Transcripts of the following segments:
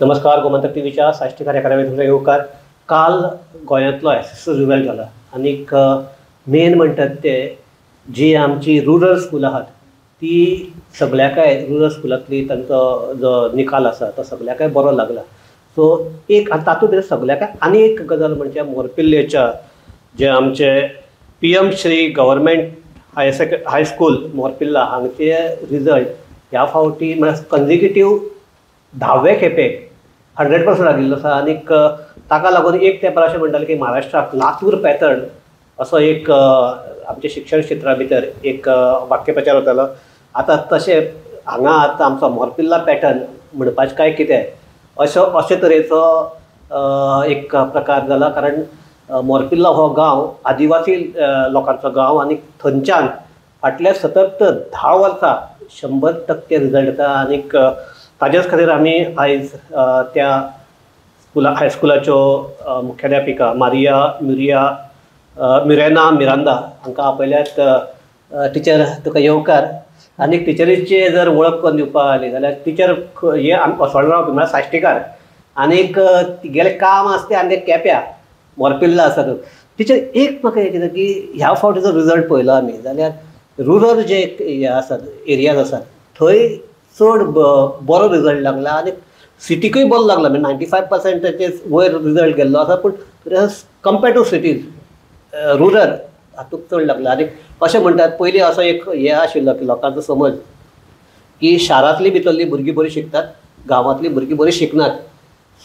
नमस्कार. गोमंतक टीव्हीच्या साश्टी कार्यक्रमात तुमचा येवकार. काल गोंयांतलो एसएससी रिजल्ट जाला आनीक मेन म्हणटात ते जी आमची रुरल स्कूल आहात ती सगळ्याकाय रुरल स्कुलांतली तांचो जो निकाल आसा तो सगळ्याकाय बरो लागला. सो एक तातूंत भितर सगळ्याकाय आनी एक गजाल म्हणजे मोरपिल्लेच्या जे आमचे PM श्री गव्हर्मेंट हायस्कूल मोरपिल्ला हांगचे रिजल्ट ह्या फावटी म्हळ्यार कन्जिक्युटीव 10वे खेपेक 100% लागिल्लो आसा. आनीक ताका लागून एक तेंपार अशें म्हणटाले की महाराष्ट्राक लातूर पॅटर्न असो एक आमच्या शिक्षण क्षेत्रा भितर एक वाक्यप्रचार जातालो. आतां तशें हांगा आतां आमचो मोरपिल्ला पॅटर्न म्हणपाचें काय कितें अशे तरेचो एक प्रकार जाला. कारण मोरपिल्ला हो गांव आदिवासी लोकांचो गांव आनी थंयच्यान फाटल्या सतत 10 वर्सां 100% रिजल्ट येता. आनीक ताजेच खातीर आमी आयज त्या हायस्कुलाच्यो मुख्याध्यापिका मारिया मिरेना मिरांदा हांकां आपयल्यात. टिचर तुका येवकार. आनीक टिचरीचे जर वळख करून दिवपाक आली जाल्यार टिचर हे असोळ रावपी म्हळ्यार साश्टीकार आनीक गेले काम आसा ते आमगे केप्यां मोरपिल्ला आसा तो. टिचर एक म्हाका हें कितें की ह्या फावटी जर रिजल्ट पळयलो आमी जाल्यार रुरल जे हे आसात एरियाज आसात थंय चड बरो रिजल्ट लागला आनी सिटीकूय बरो लागला. म्हणजे 95% वयर रिजल्ट गेल्लो आसा. पूण कंपेर्ड टू सिटीज रुरल हातूंत चड लागला. आनी अशें म्हणटात पयलीं असो एक हे आशिल्लो की लोकांचो समज की शारांतली भितरली भुरगीं बरीं शिकतात गांवांतली भुरगीं बरीं शिकनात.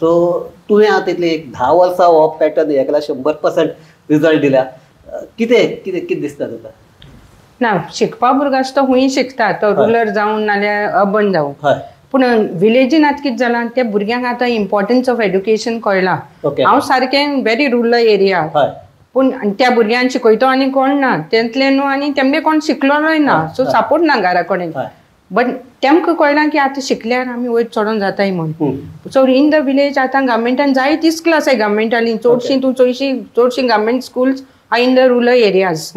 सो तुवें आतां इतले एक 10 वर्सां हो पॅटर्न हे केला 100% रिजल्ट दिल्या. कितें दिसता तुका? ना शिकपा भुरगो आसता तो खूंय शिकता तो रुरल जावं नाल्यार अर्बन जावं. पूण विलेजीन आतां कितें जालां त्या भुरग्यांक आतां इम्पॉर्टन्स ऑफ एड्युकेशन कळ्ळां. हांव सारकें व्हेरी रुरल एरिया पूण त्या भुरग्यांक शिकयतो आनी कोण ना तेंतले न्हू आनी तेमगे कोण शिकलोय ना. सो सपोर्ट ना घरा कडेन. बट तेमकां कळ्ळां की आतां शिकल्यार आमी वयर चडोन जाताय म्हूण. सो इन द विलेज आतां गव्हर्मेंटान जायती स्किल आसाय गव्हर्मेंटाली. चडशीं government schools are in the rural areas.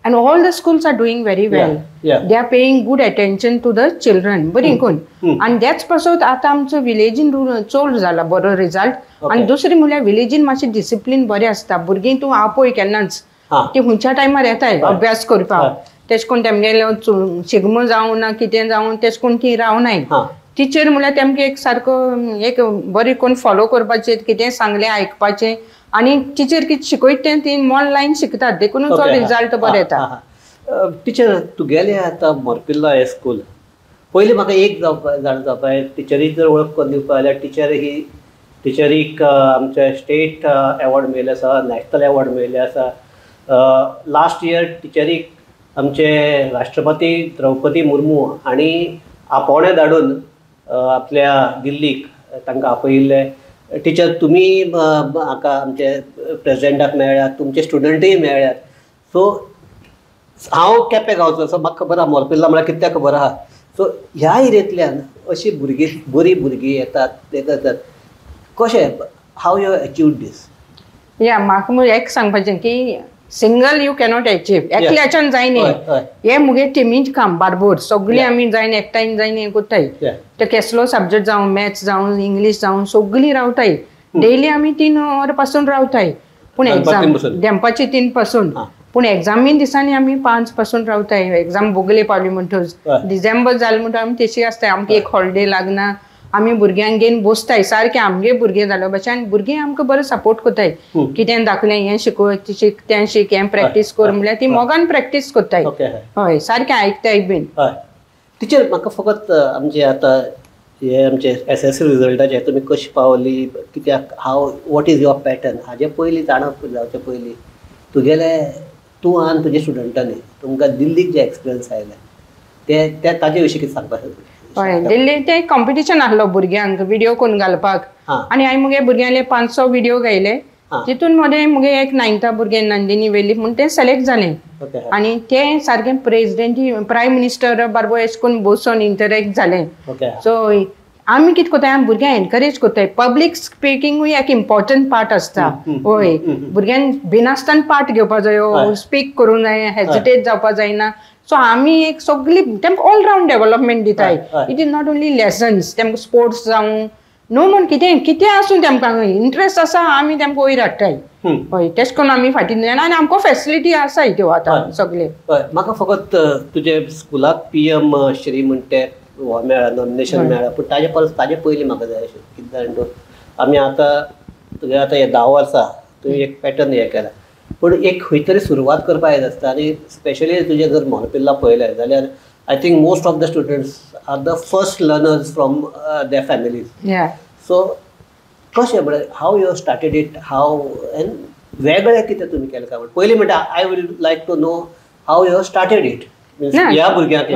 And all the schools are doing very well. They are paying good attention to the children. बरी कोण. And that's पासून आता आमचो विलेजीन चड जाला बरो रिजल्ट. आणि दुसरी म्हणल्यार विलेजीन मातशें डिसिप्लीन बरें आसता. भुरगीं तूं आपय केन्नाच ती खंयच्या टायमार येताय अभ्यास करपाक. तेश कोन्न तेमगेलो शिगमो जावं ना कितें जावं तेश कोन्न ती रावनाय. टिचर म्हणल्यार तेमगे एक सारको एक बरें कोन्न फॉलो करपाचें कितें सांगलें आयकपाचें आनी टीचर कितें शिकयता ती मोन लायन शिकतात देखून तो रिजल्ट बरो येता. टिचर तुगेलें आतां मोरपिल्ला हें स्कूल पयलीं म्हाका एक जावपाक टिचरीक जर वळख करून दिवपाक जाल्यार टिचरीक आमचे स्टेट एवॉर्ड मेळिल्ले आसा नॅशनल एवॉर्ड मेळिल्ले आसा. लास्ट इयर टिचरीक आमचे राष्ट्रपती द्रौपदी मुर्मू हांणी आपोवणें धाडून आपल्या दिल्लीक तांकां आपयिल्ले. टिचर तुमी म्हाका आमचे प्रेजिडेंटाक मेळ्ळ्यात तुमचे स्टुडंटूय मेळ्ळ्यात. सो हांव केपें गांवचो सो म्हाका खबर आहा मोरपिल्ला म्हळ्यार कितें खबर आहा. सो ह्या एरियेंतल्यान अशीं बरीं भुरगीं येतात ते करतात कशें हाव यू अचीव्ड दीस? या म्हाका एक सांगपाचें की सिंगल यू कॅनॉट अचीव एकल्याच्यान जायना. हे मुगे टिमीच काम बारबोर सगळीं आमी जायन एकठांय जायन हें कोत्ताय. ते कसलो सब्जेक्ट जावं मॅथ्स जावं इंग्लीश जावं सगळीं रावताय. डेली आमी 3 वर पासून रावताय. पूण एग्जाम दनपारची 3 पासून पूण एग्जामी दिसांनी आमी 5 पासून रावताय. एग्जाम बोगले पावली म्हणटच डिसेंबर जालें म्हणटा आमी तेशी आसताय. आमकां एक हॉलिडे लागना आमी भुरग्यांक घेवन बसताय सारकें आमगे भुरगे जाले भशेन आनी भुरगीं आमकां बरें सपोर्ट कोत्ताय. कितें दाखलें हें शिकोय तें शिक हें प्रॅक्टीस कर म्हणल्यार ती मोगान प्रॅक्टीस कोत्ताय. हय सारकें आयकताय बीन. टिचर म्हाका फकत आमचे आतां हे आमचे SSC रिजल्टाचे तुमी कशी पावली कित्याक वॉट इज युअर पॅटर्न हाजे पयलीं जाणप जावचे पयलीं तुगेले तूं आनी तुजे स्टुडंटांनी तुमकां दिल्लीक जे एक्सपिरियन्स आयले ते ताजे विशीं कितें सांगपाक शकता? हय दिल्ली ते कॉम्पिटिशन आहलो भुरग्यांक व्हिडिओ करून घालपाक आनी हांवें मुगे भुरग्यांले 500 व्हिडिओ घायले. तितून मध्ये मुगे एक 9था भुरगें नंदिनी वेली म्हणून ते सिलेक्ट जालें. आनी ते सारकें प्रायम मिनिस्टर बारबो एश कोन्न बसून इंटरेक्ट जालें. सो आमी कितें कोत्ताय भुरग्यांक एनकरेज कोत्ताय. पब्लीक स्पिकींगूय एक इम्पॉर्टंट पार्ट आसता. हय भुरग्यांक बिनासतना पार्ट घेवपा जायो स्पीक करूं जाय हेजिटेट जावपा जायना. सो आमी एक सगळी तेमकां ऑल रावंड डेव्हलपमेंट दिताय. It is not only lessons तेमकां स्पोर्ट्स जावं नो म्हण कितें आसूं तेमकां इंट्रस्ट आसा आमी तेमकां वयर हाडटाय हय तेश कोन्न आमी फाटीं दिलें आनी आमकां फॅसिलिटी आसाय त्यो आतां सगळे. हय म्हाका फकत तुजे स्कुलाक PM श्री म्हणटे हो मेळ्ळा नॉमिनेशन मेळ्ळा पूण ताजे पयलीं म्हाका जाय आशिल्लें कितें जाण आमी आतां तुगे आतां हे 10 वर्सां तुवें एक पॅटर्न हें केला पूण एक खंय तरी सुरवात करपाक जाय आसता आनी स्पेशली तुजें जर मोनपिल्ला पळयलें जाल्यार I think most of the students are the first learners from their families. So कशें म्हळ्यार how you started it how an वेगळें कितें तुमी केलें काय पयलीं म्हणटा I will like to know how you started it ह्या भुरग्यांक.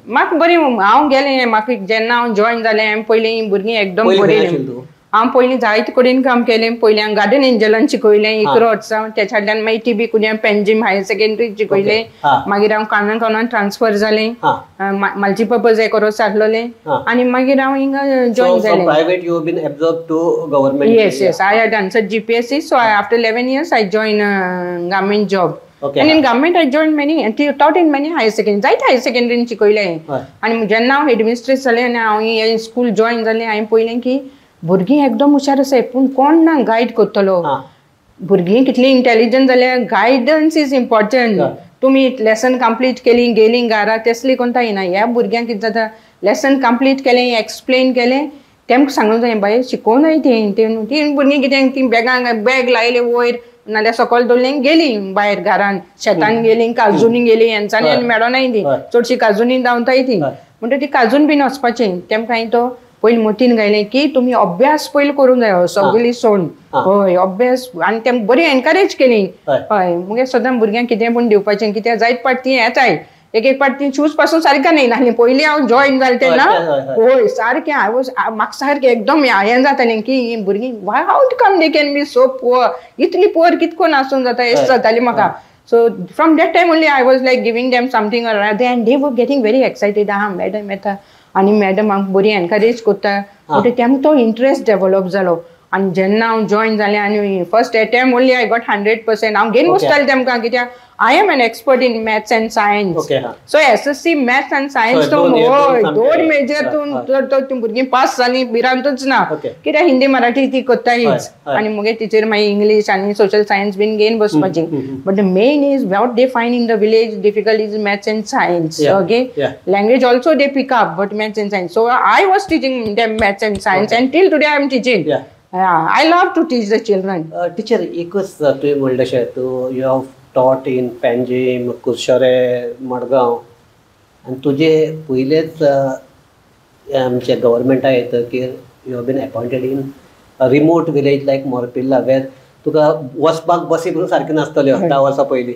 म्हाका बरी हांव गेलें म्हाका जेन्ना हांव जॉयन जालें पयलीं भुरगीं एकदम बरीं हांव पयलीं जायते कडेन काम केलें पयलीं हांव गार्डन एंजलान शिकयलें इकरोट्स त्याच्या कडल्यान मागीर TB कुद्या पेंजीम हायर सेकंडरी शिकयलें मागीर हांव काणकोणान ट्रान्सफर जालें मल्टीपर्पज एकोरोस हाडलोलें आनी मागीर हांव हिंगा जॉयन जालें. Private you been absorb to government. Yes I had answered GPSC so after 11 years I joined government job. And in government I joined taught in many higher secondary जायते higher सेकंडरीन शिकयलें आनी जेन्ना हांव हेडमिस्ट्रेस जालें आनी हांव हें स्कूल जॉयन जालें हांवें पयलें की भुरगीं एकदम हुशार आसाय पूण कोण ना गायड करतलो. भुरगीं कितलीं इंटेलिजंट जाल्यार गायडन्स इज इम्पॉर्टंट. तुमी लेसन कंप्लीट केली गेलीं घरा तेसली कोणता येना. ह्या भुरग्यांक कितें जाता लेसन कंप्लीट केलें एक्सप्लेन केलें तेमकां सांगूंक जाय बाय शिकोवन जाय तीं भुरगीं कितें तीं बॅग लायलें वयर नाल्यार सकयल दवरलें गेलीं भायर घरान शेतान गेलीं काजूनी गेलीं हेंचानी आनी मेळोनाय तीं चडशीं काजूनी धांवताय तीं म्हणटा ती काजून बीन वचपाचें तेमकां हांवें तो पयलीं मोतीन घायलें की तुमी अभ्यास पयलीं करूंक जायो सगळी सोड हय अभ्यास आनी तेमकां बरी एनकरेज केली. हय मुगे सदां भुरग्यांक कितें पूण दिवपाचें कित्याक जायत पाट ती येताय एक पाट ती शूज पासून सारकें न्ही नासलीं पयलीं हांव जॉयन जालें तेन्ना हय सारकें म्हाका सारकें एकदम हें जातालें की हीं भुरगीं why how come they can be so poor इतली पुअर कितकोन आसूंक जाता अशें जातालें म्हाका. So from that time only I was like giving them something or other and they were getting very excited. Madam येता आनी मॅडम हांव बरी एनकरेज करता म्हणटा तेमकां तो इंट्रस्ट डेवलप जालो. आनी जेन्ना हांव जॉयन जालें आनी first attempt only I got 100%. हांव घेवन बसतालें तेमकां कित्याक I am an expert in maths and science. So SSC maths and science तो हय 2 मेजर भुरगीं पास जालीं भिरांतूच ना कित्याक हिंदी मराठी ती कोत्तालीच आनी मुगे टिचर मागीर इंग्लीश आनी सोशल सायन्स बीन घेवन बसपाचें. But the main is what they find in the village difficult is maths and science. Okay language also they pick up but maths and science. So I was teaching them maths and science and till today I am teaching. I love to teach the children. Teacher, एकच तुवें म्हणलें अशें तूं you have taught in Panjim Curchorem Madgaon आनी तुजे पयलेच आमच्या गव्हर्मेंटा येतकीर you have been appointed in remote village like Morpirla वेर तुका वचपाक बसी बरोबर सारकें नासतल्यो 10 वर्सां पयलीं.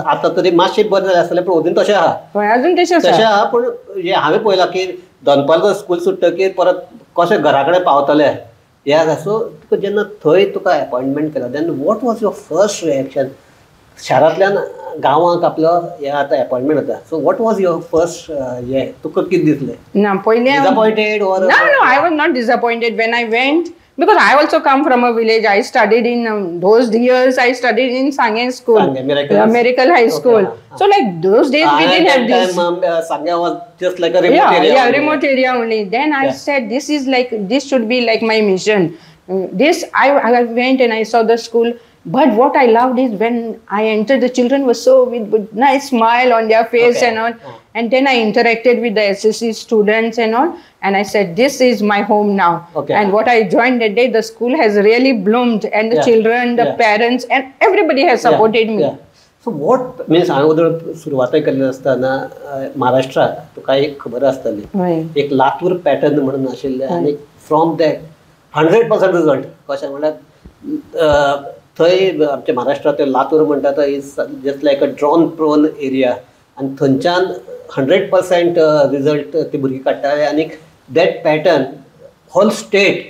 आतां तरी मातशें बरें जालें आसतलें पूण अजून तशें आहा. अजून तशें आहा पूण हांवें पळयलां की दनपारचो स्कूल सुट्टकीर परत कशें घरा कडेन पावतले या. सो तुका जेन्ना थंय तुका अपॉयंटमेंट केलो then what was your first reaction? शारांतल्यान गांवांक आपलो हे आतां अपॉयंटमेंट जाता so what was your first हे तुका कितें दिसलें? ना पयलीं डिसअपॉयंटेड or no I was not disappointed when I went because I also come from a village. I studied in those years I studied in Sangye school, Miracle High School. So like those days we didn't have this. Sangye was just like a remote area. Yeah, remote area only. Then I said this is like this should be like my mission. This I went and I saw the school. But what I loved is when I entered, the children were so with nice smile on their face and all. And then I interacted with the SSC students and all. And I said, this is my home now. And what I joined that day, the school has really bloomed. And the children, the parents, and everybody has supported me. So what means हांवें सुरवात केल्ली आसतना महाराष्ट्रात तुका एक खबर आसतली एक Latur pattern म्हणून आशिल्लें आनी फ्रॉम दॅट 100% रिजल्ट कशें म्हणल्यार थंय आमच्या महाराष्ट्रांत लातूर म्हणटा तो is just like a drought prone area आनी थंयच्यान 100% रिजल्ट ती भुरगीं काडटाले आनी that pattern whole state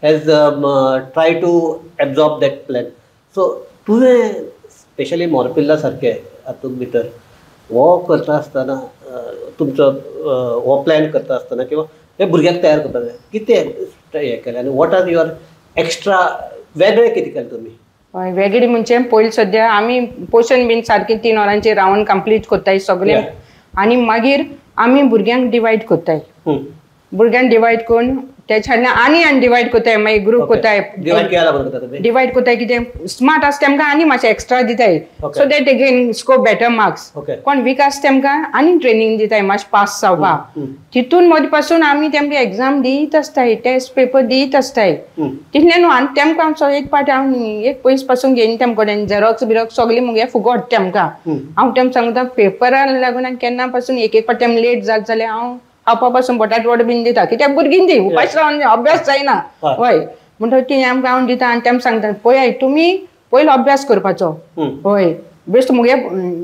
has try to absorb that plan. So तुवें स्पेशली मोरपिल्ला सारकें हातूंत भितर हो करता आसतना तुमचो हो प्लॅन करता आसतना किंवा हे भुरग्याक तयार करता कितें हें केलें आनी वॉट आर युअर एक्स्ट्रा वेगळें कितें केलें तुमी? वेगळी म्हणजे पयलीं सद्या आमी पोर्शन बीन सारकें 3 वरांचेर रावंड कंप्लीट करताय सगळें आनी मागीर आमी भुरग्यांक डिवायड करताय. भुरग्यांक डिवायड करून त्याच्या आनी डिवायड कोताय मागीर ग्रुप कोताय डिवायड कोताय कितें स्मार्ट आसा तेमकां आनी मातशें एक्स्ट्रा दिताय so that they gain score better marks कोण वीक आसा तेमकां आनी ट्रेनिंग दिताय मातशें पास जावपाक तितून मदीं पासून आमी तेमकां एग्जाम दीत आसताय टेस्ट पेपर दीत आसताय तितले न्हू आनी तेमकां हांव एक पाट हांव एक पयस पासून घेवन तेमकडेन झेरॉक्स बिरॉक्स सगळी मुगे फुगोट तेमकां हांव तेम सांगता पेपराक लागून आनी केन्ना पासून एक पाट तेम लेट जात जाल्यार हांव खावपा पासून बटाट वडे बीन दिता कित्याक भुरगीं ती उपास रावन अभ्यास जायना हय म्हणटकीर ती आमकां हांव दिता आनी तेम सांगता पळय तुमी पयलो अभ्यास करपाचो हय बेस्ट मुगे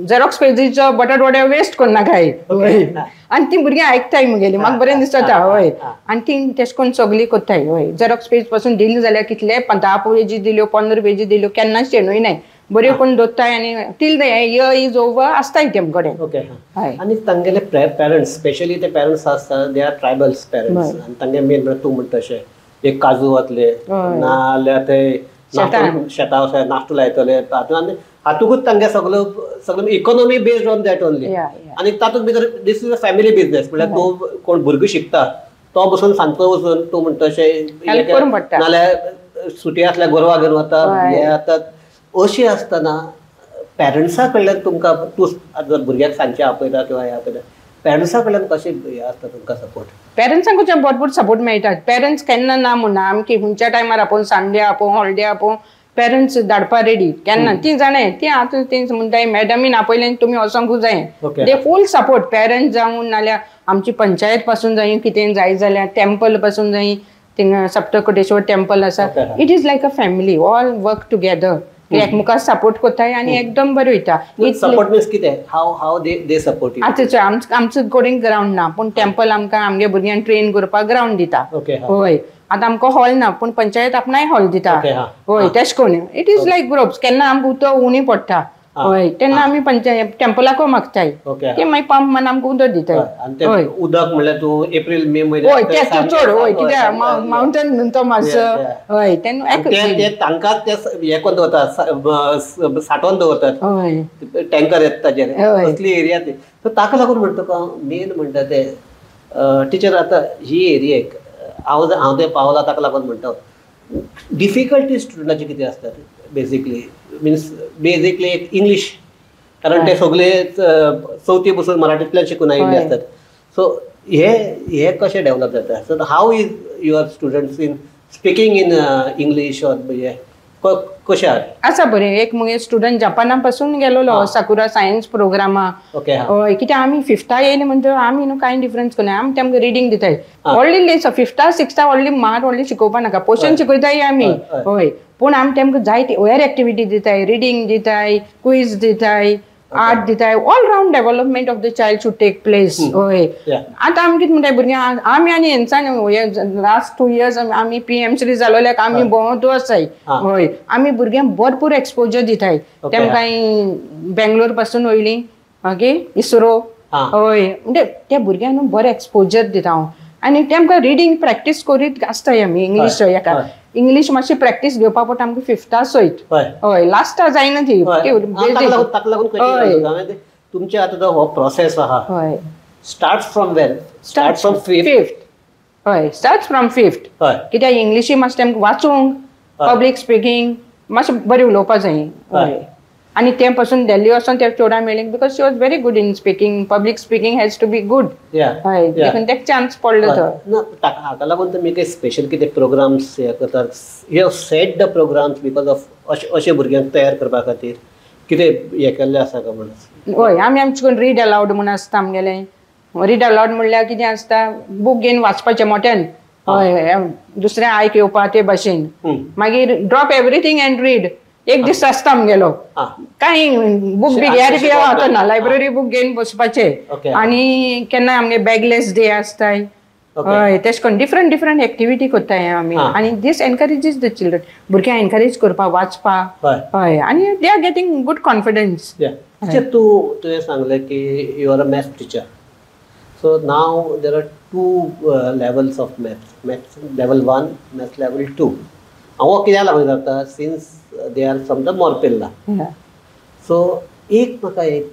झेरॉक्स पेजीचो बटाट वडे वेस्ट करनाकाय हय आनी ती भुरगीं आयकताय मुगेली म्हाका बरें दिसता हय आनी ती तेश कोन्न सगळी कोत्ताय हय झेरॉक्स पेज पासून दिली जाल्यार कितले 10 पेजी दिल्यो 15 पेजी दिल्यो केन्ना शेणूय नाय बऱ्यो करून दवरताय आनी till the year is over आसताय तेम कडेन ओके आनी तांगेले पेरंट्स स्पेशली ते पेरंट्स आसता दे आर ट्रायबल्स पेरंट्स आनी तांगे मेन म्हणल्यार तूं म्हणटा तशें एक काजू वतले नाल्यार ते शेतां वचून नाश्तो लायतले हातूंकूच तांगे सगळो economy based on that only आनी तातूंत भितर दीस इज अ फॅमिली बिजनेस म्हळ्यार तूं कोण भुरगो शिकता तो बसून सांजचो वचून तूं म्हणटा तशें नाल्यार सुटी आसल्यार गोरवां घेवन वता हे आतां अशी आसतना पेरंट्सा कडल्यान तुमकां तूं जर भुरग्याक सांजचे आपयता किंवा हे आपयता पेरंट्सा कडल्यान कशें हे आसता तुमकां सपोर्ट पेरंट्सांक भरपूर सपोर्ट मेळटा पेरंट्स केन्ना ना म्हणना आमची खंयच्या टायमार आपोवन संडे आपोवन हॉलिडे आपोवन पेरंट्स धाडपा रेडी केन्ना ती जाणें ती आतां ती म्हणटाय मॅडमीन आपयलें तुमी वचोंकूच जाय दे फूल सपोर्ट पेरंट्स जावं नाल्यार आमची पंचायत पासून जाय कितें जाय जाल्यार टेंपल पासून जाय थिंगा सप्तकोटेश्वर टेंपल आसा it is like a family all work together एकमुखार सपोर्ट कोत्ताय आनी एकदम बरें वयता सपोर्ट मीन्स कितें हाव दे सपोर्ट आतां आमचो कडेन ग्रावंड ना पूण टेंपल आमकां आमगे भुरग्यांक ट्रेन करपाक ग्रावंड दिता हय आतां आमकां हॉल ना पूण पंचायत आपणाय हॉल दिता हय तेश कोन्न इट इज लायक ग्रुप्स केन्ना आमकां उदक उणी पडटा हय तेन्ना आमी पंचायत टेंपलाक मागताय ते मागीर पंप मान आमकां उदक दिताय हय उदक म्हणल्यार तूं एप्रील मे म्हयन्यात हय तें चड हय कित्याक मावंटन न्हू तो मातसो हय तेन्ना तांकां ते हे कोन्न दवरतात साठोवन दवरतात हय टँकर येता ताजेर असली एरिया ती सो ताका लागून म्हणटा तुका मेन म्हणटा ते टिचर आतां ही एरियेक हांव ते पावला ताका लागून म्हणटा डिफिकल्टी स्टुडंटाची कितें आसतात बेसिकली मिन्स बेसिकली इंग्लीश कारण ते सगळे चवथी बसून मराठींतल्यान शिकून आयिल्ले आसतात सो हे कशें डेवलप जाता so how is your students in speaking in English or कशें आसा बरें एक मुगे स्टुडंट जपाना पासून गेलोलो साकुरा सायन्स प्रोग्रामा हय कित्याक आमी फिफ्था येयले म्हणटकीर आमी न्हू कांय डिफरन्स करना आमी तेमकां रिडींग दिताय व्हडली लेस फिफ्था सिक्स्था व्हडली मार व्हडली शिकोवपा नाका पोर्शन शिकयताय आमी हय पूण आमी तेमकां जायती वेर एक्टिविटी दिताय रिडींग दिताय क्विज दिताय आर्ट दिताय all round development of the child should take place हय आतां आमी कितें म्हणटाय भुरग्यांक आमी आनी हेंचान लास्ट 2 years आमी PMC जालोल्याक आमी भोंवत आसाय हय आमी भुरग्यांक भरपूर एक्सपोजर दिताय तेमकां बेंगलोर पासून वयलीं मागीर इस्रो हय म्हणजे त्या भुरग्यांक बरें एक्सपोजर दिता हांव आनी तेमकां रिडींग प्रॅक्टीस करीत आसताय आमी इंग्लीश हेका इंग्लीश मातशी प्रॅक्टीस घेवपा पडटा आमकां फिफ्था सयत हय लास्टा जायना ती तुमचे आतां हो प्रोसेस आहा start from where start from fifth हय स्टार्ट फ्रॉम फिफ्थ कित्याक इंग्लिशी मातशें तेमकां वाचूंक पब्लीक स्पिकींग मातशें बरें उलोवपा जाय हय आनी ते पासून दिल्ली वचून ते चोडा मेळ्ळीं because she was very good in speaking public speaking has to be good हय देखून तेका चान्स पडलो तो हाका लागून तुमी काही स्पेशल कितें प्रोग्राम्स हे करतात you have set the programs because of अशे भुरग्यांक तयार करपा खातीर कितें हे केल्लें आसा काय म्हणून हय आमी आमचे कडेन रीड अलावड म्हूण आसता आमगेलें रीड अलावड म्हणल्यार कितें आसता बूक घेवन वाचपाचें मोठ्यान हय दुसऱ्या आयक येवपा ते भाशेन मागीर ड्रॉप एवरीथींग एंड रीड एक दीस आसता आमगेलो कांय बूक बी घेयार ना लायब्ररी बूक घेवन बसपाचें आनी केन्ना आमगे बॅगलेस डे आसताय हय तेश कोन्न डिफरंट एक्टिविटी करताय आमी आनी दीस एनकरेजीस द चिल्ड्रन भुरग्यांक एनकरेज करपा वाचपाक हय आनी they are getting good confidence तुवें सांगलें की you are a maths teacher so now there are 2 levels of maths level 1 maths level 2 हांव कित्याक लागून जाता since they are from the Morpirla so एक म्हाका एक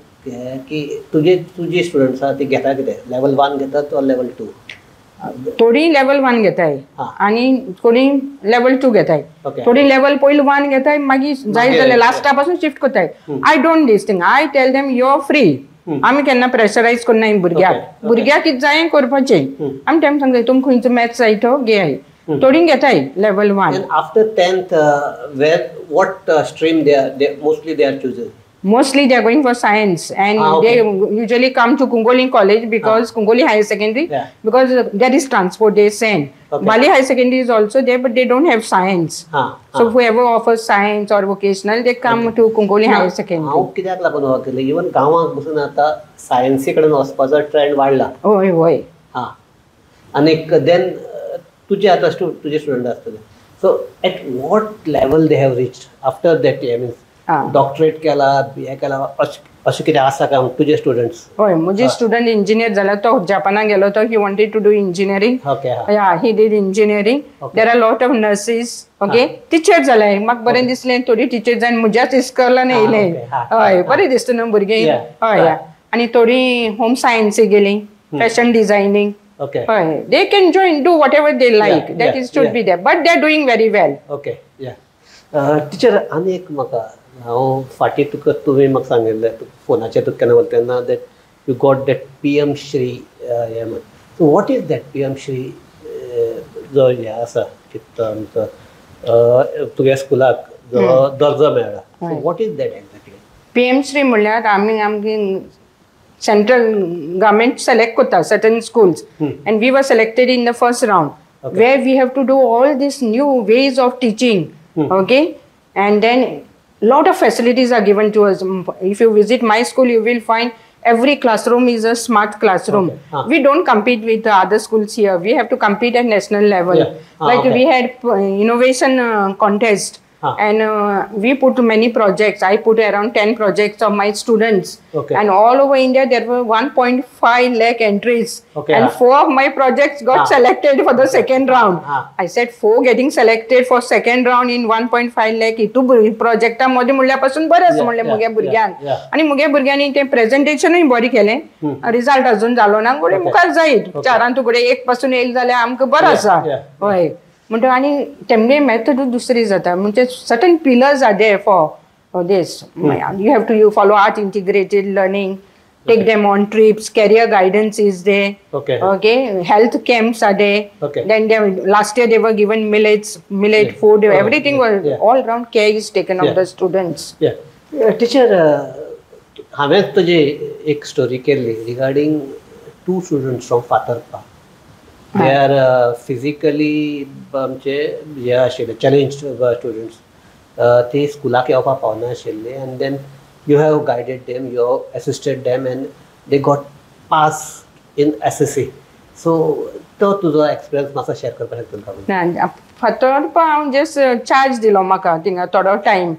की तुजी स्टुडंट्स आहा ती घेता कितें लेवल 1 घेतात ऑर लेवल 2 थोडी लेवल 1 घेताय आणि थोडी लेवल 2 घेताय. थोडी लेवल पयली 1 घेताय मागीर जाय जाल्यार लास्टा पासून शिफ्ट करताय. I don't this thing. I tell them you are free. आमी केन्ना प्रेशरायज करनाय भुरग्याक कितें जाय करपाचें. आमी तेमकां सांगताय तुमकां खंयचो मॅथ्स जाय तो घेयाय. थोडी घेताय level 1. After 10th what stream they mostly they are choosing? Mostly they are going for science, and they usually come to Kungoli College because Kungoli Higher Secondary, because there is transport they send. Bali High Secondary is also there, but they don't have science. So whoever offers science or vocational, they come to Kungoli Higher Secondary. हांव कित्याक लागून वचले even गांवांत बसून आतां सायन्सी कडेन वचपाचो trend वाडला. होय होय. आनी देन तुजे आतां तुजे स्टुडंट आसतले. So at what level they have reached after that means doctorate केला BA केला अशें कितें आसा काय तुजे स्टुडंट्स? हय म्हजे स्टुडंट इंजिनियर जाला. तो जपानाक गेलो तो he wanted to do engineering. Yeah he did engineering. There are lot of nurses. Okay teacher जालें. म्हाका बरें दिसलें थोडी टीचर जावन म्हज्याच इस्कॉलान येयलें. हय बरें दिसता न्हू भुरगीं. हय आनी थोडी होम सायन्सी गेलीं. Fashion designing. हय they can join do whatever they like. That is should be there but they are doing very well. Okay teacher आनी एक म्हाका हांव फाटीं तुका तुवें म्हाका सांगिल्लें फोनाचेर तुका केन्ना उलयता तेन्ना that you got that PM Shri हें म्हण. So what is that PM Shri जो हें आसा चित्ता आमचो तुगे स्कुलाक जो दर्जो मेळ्ळा. So what is that exactly? PM Shri म्हणल्यार आमगे सेंट्रल गव्हर्मेंट सेलेक्ट करता certain schools and we were selected in the first round where we have to do all these new ways of teaching. Okay, and then lot of facilities are given to us. If you visit my school you will find every classroom is a smart classroom. We don't compete with the other schools here. We have to compete at national level. Like we had innovation contest and we put many projects. I put around 10 projects of my students and all over India there were 1.5 lakh entries and 4 of my projects got selected for the second round. I said 4 getting selected for second round in 1.5 lakh इतू प्रोजेक्टा मध्ये म्हणल्या पासून बरेच म्हणले मुगे भुरग्यांक. आणि मुगे भुरग्यांनी ते प्रेझेंटेशनूय बरी केलें. रिजल्ट अजून जालो ना गोडे मुखार जायत. 4 तुकडे 1 पासून येयले जाल्यार आमकां बरो आसा. हय म्हणटा आनी तेमगे मेथड दुसरी जाता. म्हणजे certain pillars are there for this. You have to follow art integrated learning, take them on trips, career guidance is there. Okay, health camps are there. Then last year they were given millet food, everything was all around care is taken of the students. Teacher, हांवें तुजी एक story केल्ली regarding 2 students from Fatarpa. They are physically आमचे हे आशिल्ले challenged students. ते स्कुलाक येवपाक पावना आशिल्ले and then you have guided them, you have assisted them and they got pass in SSC. So तो तुजो एक्सपिरियन्स मातसो शेअर करपाक शकता? फातर्पा हांव जस्ट चार्ज दिलो म्हाका थिंगा थोडो टायम.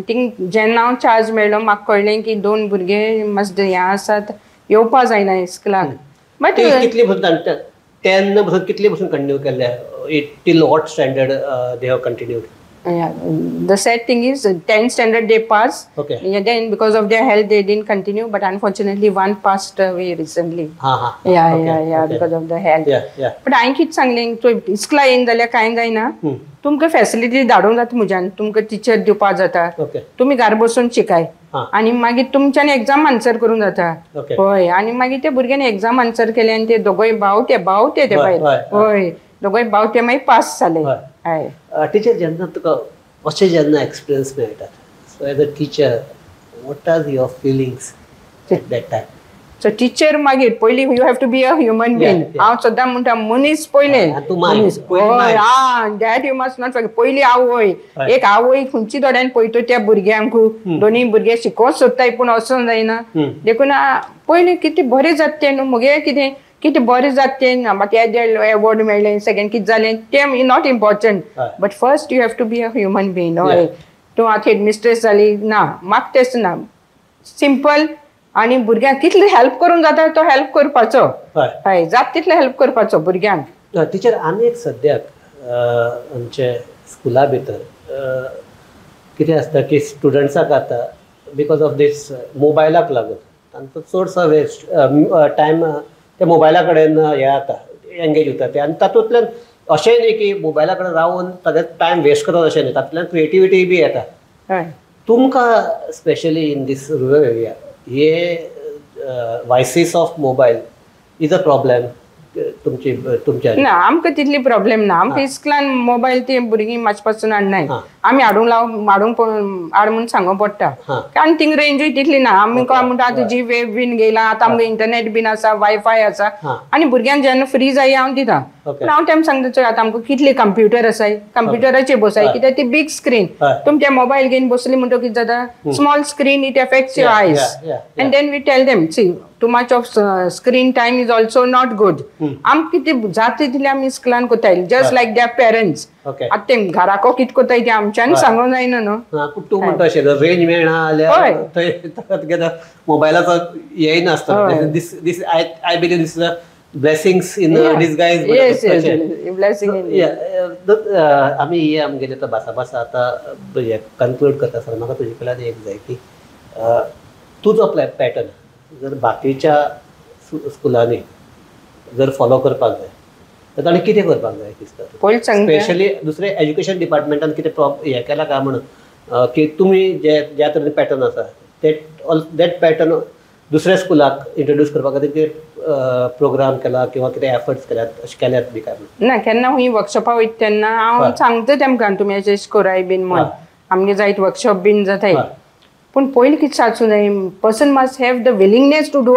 थिंग जेन्ना हांव चार्ज मेळ्ळो म्हाका कळ्ळें की 2 भुरगे मातशे हें आसात येवपा जायना स्कुलाक. बट कितली बसून 10 बसून कितली बसून कंटिन्यू केले? Till what standard they have continued? The sad thing is 10th standard they passed. Then because of their health they didn't continue, but unfortunately one passed away recently. Because of the health. But हांवें कितें सांगलें तो इस्कुला येयन जाल्यार कांय जायना. तुमकां facility धाडूंक जाता म्हज्यान. तुमकां टिचर दिवपाक जाता. तुमी घरा बसून शिकाय आनी मागीर तुमच्यान एग्जाम आन्सर करूंक जाता. हय आनी मागीर ते भुरग्यांनी एग्जाम आन्सर केले आनी ते दोगोय बावटे ते भायर. हय दोगोय बावटे मागीर पास जाले. टिचर जेन्ना तुका अशें जेन्ना एक्सपिरियन्स मेळटा so as a teacher what are your feelings at that time? So teacher मागीर पयलीं you have to be a human being. हांव सद्दां म्हणटा मनीस पयलें. That you must not forget. पयलीं आवय एक आवय खंयची दोड्यान पळयता त्या भुरग्यांक. दोनी भुरगे शिकोवंक सोदताय पूण वचोंक जायना. देखून पयलीं कितें बरें जाता तें न्हू मुगे कितें बरें जाता तें म्हाका एवॉर्ड मेळ्ळें सेकेंड कितें जालें तें not important. But first you have to be a human being. हय तूं आतां हेडमिस्ट्रेस जाली ना म्हाका तें ना. सिंपल आनी भुरग्यांक कितले हेल्प करूंक जाता तो हेल्प करपाचो. हय जाता तितले हेल्प करपाचो भुरग्यांक. टिचर आनी एक सद्याक आमचे स्कुला भितर कितें आसता की स्टुडंट्साक आतां बिकॉज ऑफ दीस मोबायलाक लागून तांचो चडसो वेस्ट टायम ते मोबायला कडेन हें जाता. एंगेज उरता ते, आनी तातूंतल्यान अशेंय न्ही की मोबायला कडेन रावन सगळे टायम वेस्ट करतात अशें न्ही, तातूंतल्यान क्रिएटिविटी बी येता. तुमकां specially in these rural area हे vices of mobile is a problem तुमच्या? ना आमकां तितली प्रॉब्लेम ना. आमकां इस्कलान मोबायल ते भुरगीं म्हाजे पासून हाडनाय, आमी हाडूंक हाड म्हणून सांगूंक पडटा. आनी थिंग रेंजूय तितली ना. आमकां म्हणटा आतां जी वेव बीन गेला, आतां आमकां इंटरनेट बीन आसा, वायफाय आसा, आनी भुरग्यांक जेन्ना फ्री जाय हांव दिता. पूण हांव तेम सांगता आतां आमकां कितले कंप्युटर आसाय, कंप्युटराचेर बसाय, कित्याक ती बीग स्क्रीन. तुमचे मोबायल घेवन बसली म्हणटकीर कितें जाता, small screen it affects your eyes. And then we tell them see too much of screen time is also not good. आम कितें जाता तितलें आमी इस्कलान कोताय, जस्ट लायक देयर पेरंट्स. आतां तें घराको कितें कोताय तें आमच्यान सांगूंक जायना न्हू. पूण तूं म्हणटा अशें रेंज मेळना जाल्यार थंय तुगेलो मोबायलाचो हेय नासता. This I believe this is blessings in disguise. Yes blessing in. आमी हे आमगेले आतां भासा आतां कन्क्लूड करता आसतना म्हाका तुजे कडल्यान एक जाय की तुजो पॅटर्न जर बाकीच्या स्कुलांनी जर फॉलो करपाक जाय तर ताणें कितें करपाक जाय दिसता? स्पेशली दुसरे एज्युकेशन डिपार्टमेंटान कितें हें केलां काय म्हणून की तुमी ज्या तरेन पॅटर्न आसा दॅट पॅटर्न दुसऱ्या स्कुलाक इंट्रोड्यूस करपा खातीर कितें प्रोग्राम केला किंवा कितें एफर्ट्स केल्यात अशें केल्यात बी काय? ना केन्ना हूंय वर्कशॉपा वयता तेन्ना हांव सांगता तेमकां तुमी अशें कोराय बीन म्हण. आमगे जायत वर्कशॉप बीन जाताय. पूण पयलीं कितें सांगचो जाय, person must have the willingness to do.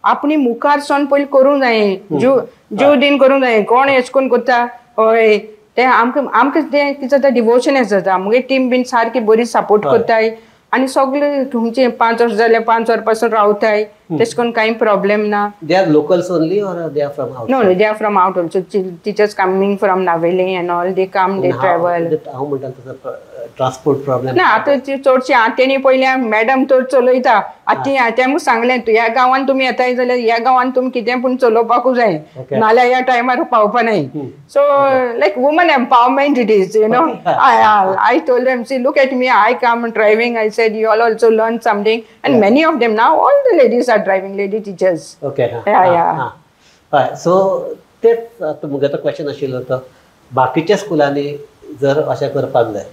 आपणी मुखार सोन पयलीं करूंक जाय, जीव दिन करूंक जाय. कोण एश कोन्न करता हय ते आमकां तें कितें जाता डिवोशन एस जाता. आमगे टीम बीन सारकी बरी सपोर्ट करताय आनी सगळे तुमचे 5 वर्स जाले 5 वर्स पासून रावताय. तेश कोन्न कांय प्रॉब्लेम ना. They are locals only or they are from out? No they are from out also. Teachers coming from Navelim and all they come they travel. हांव म्हणटा तसो ट्रान्सपोर्ट प्रॉब्लेम ना. आतां चडशी तेणी पयलीं मॅडम तर चलयता. आतां तेमकां सांगलें ह्या गांवांत तुमी येताय जाल्यार ह्या गांवांत तुमी कितें पूण चलोवपाकूच जाय, नाल्यार ह्या टायमार पावपा नाय. So like woman empowerment it is, you know. I told them, see, look at me, I come driving. I said, you all also learn something. And many of them now, all the ladies are driving, lady teachers. Okay. So तेच तुमगे तो question आशिल्लो तो बाकीच्या स्कुलांनी जर अशें करपाक जाय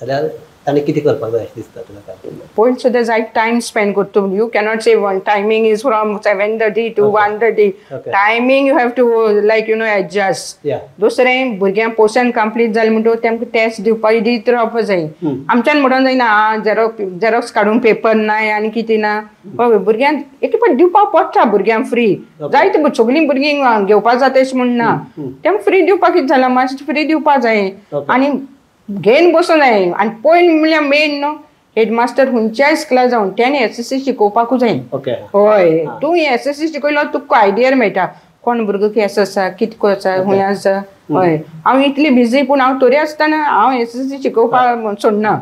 जाल्यार ताणें कितें करपाक जाय अशें दिसता तुका? पयलीं सुद्दां जाय टायम स्पेंड करता. You cannot say one timing is from 7:30 to 1:30. Timing you have to like you know adjust. दुसरें भुरग्यांक पोर्शन कंप्लीट जालें म्हणटकूच तेमकां टेस्ट दिवपाक दीत रावपाक जाय. आमच्यान म्हणून जायना झेरॉक्स काडून पेपर नाय आनी कितें ना. भुरग्यांक एक पाट दिवपाक पडटा भुरग्यांक फ्री. जायत सगळीं भुरगीं घेवपाक जाता अशें म्हण ना. तेमकां फ्री दिवपाक कितें जालां, मातशें फ्री दिवपाक जाय आनी घेवन बसूं जाय. आनी पयलीं म्हणल्यार मेन न्हू हेडमास्टर खंयच्याय स्कुलार जावन तेणें SSC शिकोवपाकूच जाय. हय तूं SSC शिकयलो तुका आयडिया मेळटा कोण भुरगो केस आसा कितको आसा खंय आसा. हय हांव इतली बिजी पूण हांव तरी आसतना हांव SSC शिकोवपाक सोडना.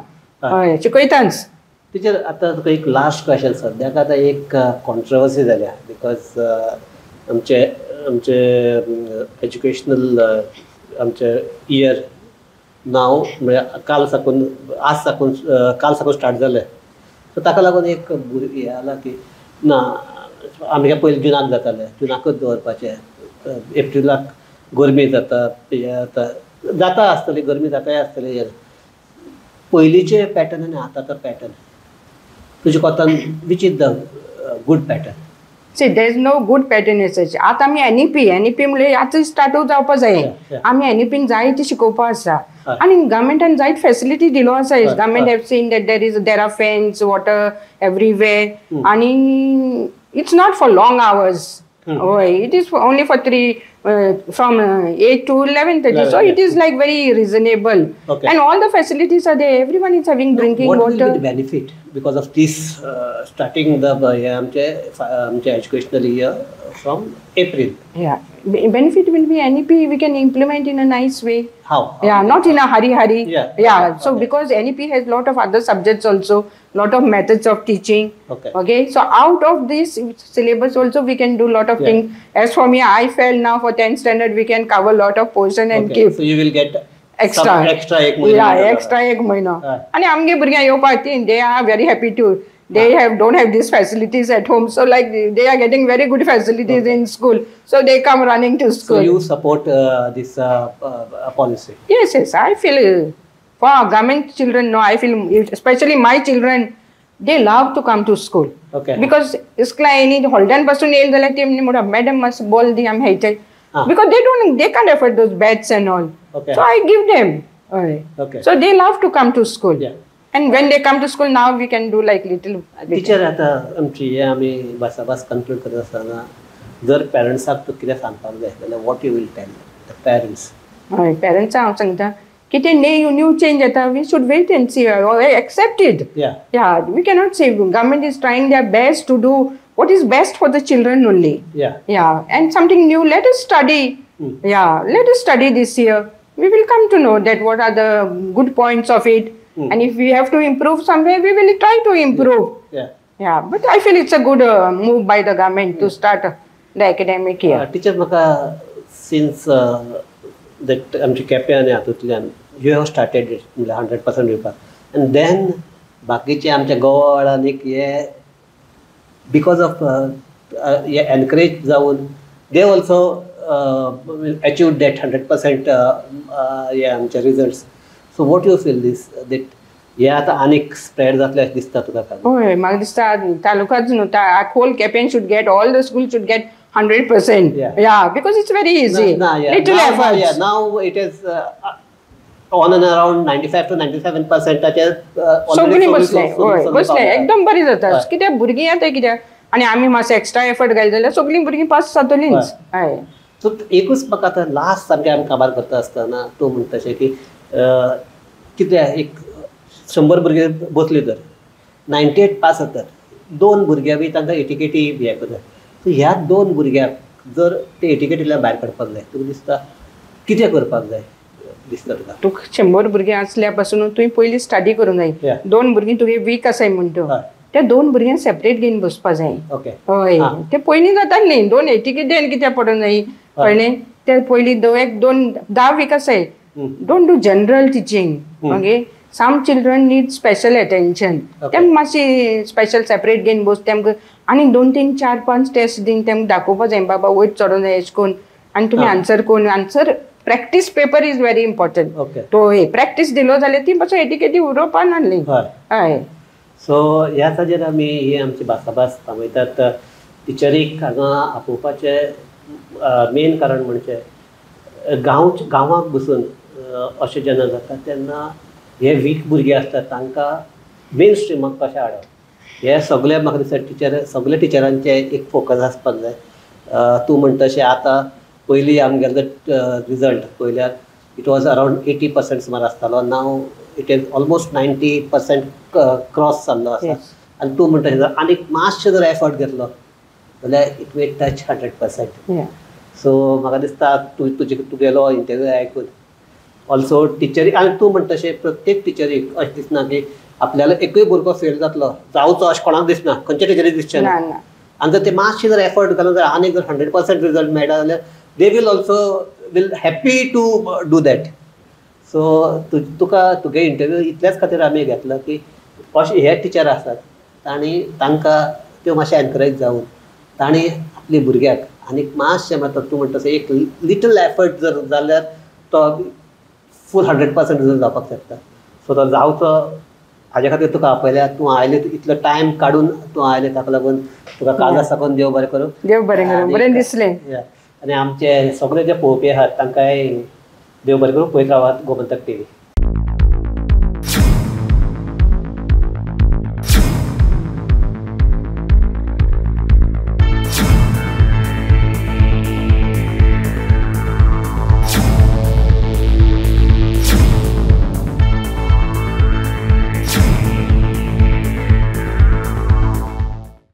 हय शिकयताच. टिचर आतां तुका एक लास्ट क्वेश्चन. सद्याक आतां एक कॉन्ट्रोवर्सी जाल्या बिकॉज आमचे एज्युकेशनल आमचे इयर नाव म्हणजे काल साकून स्टार्ट जालें. सो ताका लागून एक हें जालां की ना आमगे पयलीं जुनाक जातालें, जुनाकूच दवरपाचें. एप्रिलाक गरमी जाता, जाता आसतली गरमी जाताय आसतली. पयलींचे पॅटर्न आनी आतांचो पॅटर्न तुज्या कोतान which is the good pattern? See, there is no good pattern as such. आतां आमी NEP म्हणल्यार आतां स्टार्ट जावपा जाय. आमी NEPन जायते शिकोवपा आसा आनी गव्हर्मेंटान जायत फॅसिलिटी दिलो आसा. Government have seen that there are fans water everywhere आनी it's not for long hours. हय it is only for 3 from 8 to 11:30. So it is like very reasonable. And all the facilities are there. Everyone is having drinking water. What will be the benefit because of this starting the amche educational year from April? Yeah, benefit will be NEP we can implement in a nice way. How? Yeah, not in a hurry. Yeah. So because NEP has lot of other subjects also, lot of methods of teaching. Okay. So out of this syllabus also we can do lot of things. As for me, I felt now for 10th standard we can cover lot of portion and keep. So you will get extra एक महिना. Yeah, extra एक महिना. आणि आमगे भुरग्यां येवपाक ती they are very happy to they don't have these facilities at home, so like they are getting very good facilities in school, so they come running to school. So you support this policy? Yes, I feel for government children, no, I feel especially my children, they love to come to school. Okay. Because iskla any holdan pasun येईल जाल्यार ते मोठा madam must ball the am hated because they can't afford those beds and all. Okay. So I give them. Okay. So they love to come to school. Yeah. And when they come to school, now we can do like little. Teacher आता आमची आमी भासाभास conclude करता आसतना जर पेरंट्साक तूं कितें सांगपाक जाय जाल्यार what you will tell the parents? Parents हांव सांगता की ते न्यू चेंज येता, we should wait and see, accept it. Yeah, we cannot say government is trying their best to do what is best for the children only. Yeah, and something new. Let us study. Yeah, let us study this year. We will come to know that what are the good points of it. And if we have to improve somewhere, we will try to improve. Yeah. But I feel it's a good move by the government to start the academic year. Teacher, म्हाका since that आमची केप्यां आनी हातूंतल्यान you have started it 100% दिवपाक, and then बाकीचे आमच्या गोवाळांनी हे because of encourage जावन they also achieved that 100% आमचे results. So what you feel this that हे आतां आनीक स्प्रेड जातले अशें दिसता तुका? हय, म्हाका दिसता तालुकाच न्हू, whole Kepian should get, all the schools should get 100%. Yeah, because it's very easy. Little efforts. Yeah, now it is on and around 95 to 97%. सगळीं बसले एकदम बरी जाता. कित्याक भुरगीं येता कित्याक, आनी आमी मातशें एक्स्ट्रा एफर्ट घाली जाल्यार सगळीं भुरगीं पास जातलींच. हय. सो एकूच म्हाका आतां लास्ट सामकें आमी काबार करता आसतना तूं म्हणटा तशें की कितें एक 100 भुरगे बसले तर 98 पास जातात, 2 भुरग्यां बी तांकां एटिकेटी हे करतात. सो ह्या 2 भुरग्यांक जर ते एटिकेटींतल्यान भायर काडपाक जाय, तुका दिसता कितें करपाक जाय दिसता तुका? तुका 100 भुरगीं आसल्या पासून तुवें पयलीं स्टडी करूंक जाय. 2 भुरगीं तुगे वीक आसाय म्हणटो त्या 2 भुरग्यांक सेपरेट घेवन बसपाक जाय. हय, ते पयलीं जातालें न्ही, 2 एटिकेटीन कित्याक पडूंक जाय कळ्ळें? ते पयलीं 10 वीक आसाय. Don't do general teaching. Okay, some children need special attention. तेम मातशी स्पेशल सेपरेट घेवन बस, तेमकां आनी 2, 3, 4, 5 टेस्ट दिन तेमकां दाखोवपाक जाय बाबा वयर चडों जाय अशें करून, आनी तुमी आन्सर करून answer practice paper is very important. तो प्रॅक्टीस दिलो जाल्यार ती मातसो एटिकेटी उरोवपा नासली. हय. सो ह्या ताजेर आमी ही आमची भासाभास थांबयतात. टिचरीक हांगा आपोवपाचें मेन कारण म्हणजे गांवांत बसून अशें जेन्ना जाता तेन्ना हे वीक भुरगे आसतात तांकां मेन स्ट्रिमाक कशें हाडप हे सगळे म्हाका दिसता सगळे टिचरांचे एक फोकस आसपाक जाय. तूं म्हणटा तशें आतां पयलीं आमगेलो रिजल्ट पळयल्यार इट वॉज अरावंड 80% सुमार आसतालो, now it is almost 90% cross जाल्लो आसा. आनी तूं म्हणटा तशें आनीक मातशें जर एफर्ट घेतलो जाल्यार इट वील टच 100%. सो म्हाका दिसता तुगेलो इंटरव्यू आयकून ऑल्सो टिचरी, आनी तूं म्हणटा तशें प्रत्येक टिचरीक अशें दिसना की आपल्याला एकूय भुरगो फेल जातलो जावचो अशें कोणाक दिसना, खंयच्या टिचरीक दिसचें ना. आनी जर ते मातशें जर एफर्ट घालून जर आनीक जर 100% रिजल्ट मेळटा जाल्यार they will also will happy to do that. So तुका तुगे इंटरव्यू इतल्याच खातीर आमी घेतलो की अशे हे टिचर आसात आनी तांकां त्यो मातशें एनकरेज जावन तांणी आपल्या भुरग्याक आनीक मातशें म्हणटा तूं म्हणटा तशें एक लिटल एफर्ट जर जाल्यार तो फूल 100% रिजल्ट जावपाक शकता. सो तो जावचो हाजे खातीर तुका आपयल्या, तूं आयले इतलो टायम काडून तूं आयले ताका लागून तुका काळजा साकून देव बरें करूं. देव बरें करूं, बरें दिसलें. आनी आमचे सगळे जे पळोवपी आहात तांकांय देव बरें करूं. पळयत रावात गोमंतक TV.